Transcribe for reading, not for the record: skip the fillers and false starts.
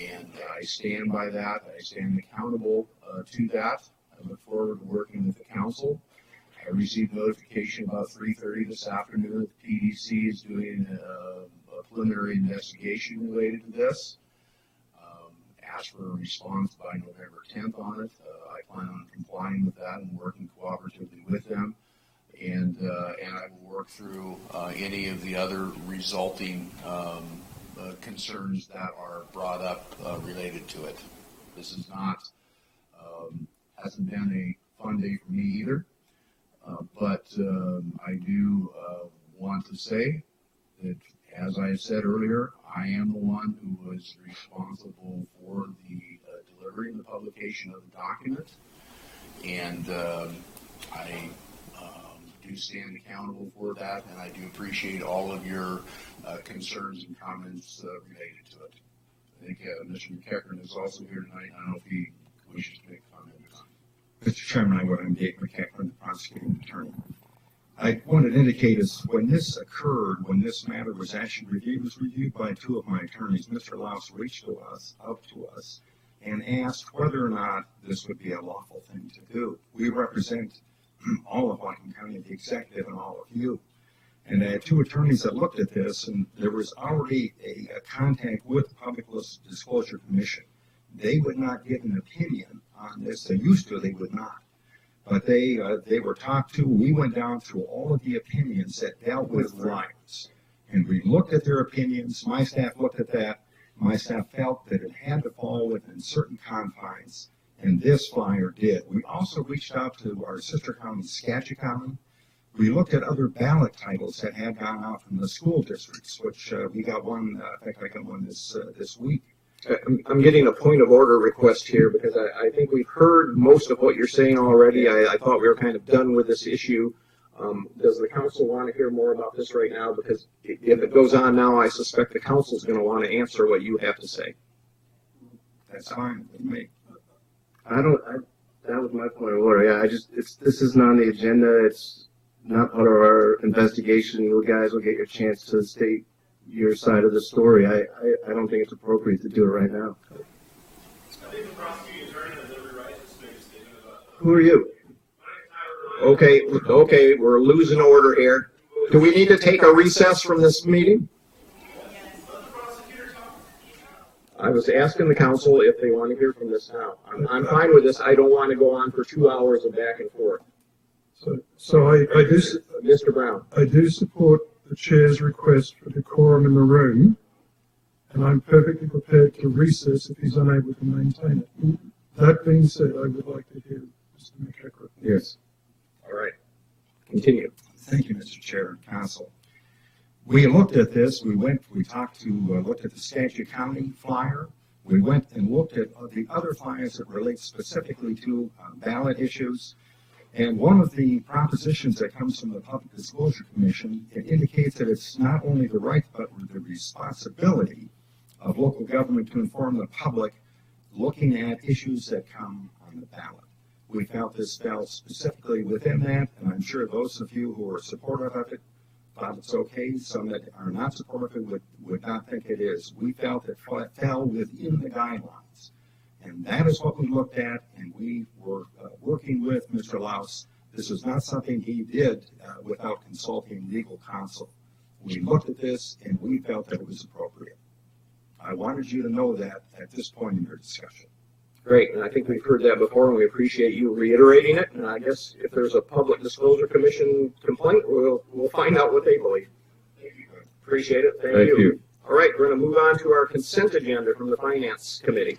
and I stand by that. I stand accountable to that. I look forward to working with the council. I received notification about 3:30 this afternoon that the PDC is doing a preliminary investigation related to this. Asked for a response by November 10th on it. I plan on complying with that and working cooperatively with them. And I will work through any of the other resulting concerns that are brought up related to it. This is not, hasn't been a fun day for me either, but I do want to say that, as I said earlier, I am the one who was responsible for the delivery and the publication of the document, and I do stand accountable for that, and I do appreciate all of your concerns and comments related to it. I think Mr. McEachran is also here tonight. I don't know if he wishes to make a comment or not. Mr. Chairman, I'm Dave McEachran, the prosecuting attorney. I wanted to indicate is when this occurred, when this matter was actually reviewed, it was reviewed by two of my attorneys. Mr. Louws reached out to us and asked whether or not this would be a lawful thing to do. We represent all of Whatcom County, the executive, and all of you. And I had two attorneys that looked at this, and there was already a contact with the Public Disclosure Commission. They would not give an opinion on this. They used to, they would not. But they were talked to. We went down through all of the opinions that dealt with flyers. And we looked at their opinions. My staff looked at that. My staff felt that it had to fall within certain confines, and this flyer did. We also reached out to our sister county, Skagit. We looked at other ballot titles that had gone out from the school districts, which we got one, in fact, I got one this week. I'm getting a point of order request here because I think we've heard most of what you're saying already. I thought we were kind of done with this issue. Does the council want to hear more about this right now? Because if it goes on now, I suspect the council is going to want to answer what you have to say. That's fine with me. That was my point of order. Yeah, this isn't on the agenda. It's not part of our investigation. You guys will get your chance to state your side of the story. I don't think it's appropriate to do it right now. I think the prosecuting attorney has every right to make a statement about that. Who are you? Okay, we're losing order here. Do we need to take a recess from this meeting? I was asking the council if they want to hear from this now. I'm fine with this. I don't want to go on for 2 hours of back and forth. So I do, Mr. Brown. I do support the chair's request for decorum in the room, and I'm perfectly prepared to recess if he's unable to maintain it. That being said, I would like to hear Mr. McEachran. Yes. All right. Continue. Thank you, Mr. Chair and Council. We looked at this. We talked to, looked at the Skagit County flyer. We went and looked at the other flyers that relate specifically to ballot issues. And one of the propositions that comes from the Public Disclosure Commission, it indicates that it's not only the right, but the responsibility of local government to inform the public looking at issues that come on the ballot. We felt this fell specifically within that, and I'm sure those of you who are supportive of it thought it's okay. Some that are not supportive of it would not think it is. We felt it fell within the guidelines. And that is what we looked at, and we were working with Mr. Louws. This is not something he did without consulting legal counsel. We looked at this, and we felt that it was appropriate. I wanted you to know that at this point in your discussion. Great, and I think we've heard that before, and we appreciate you reiterating it. And I guess if there's a Public Disclosure Commission complaint, we'll find out what they believe. Appreciate it. Thank you. All right, we're going to move on to our consent agenda from the Finance Committee.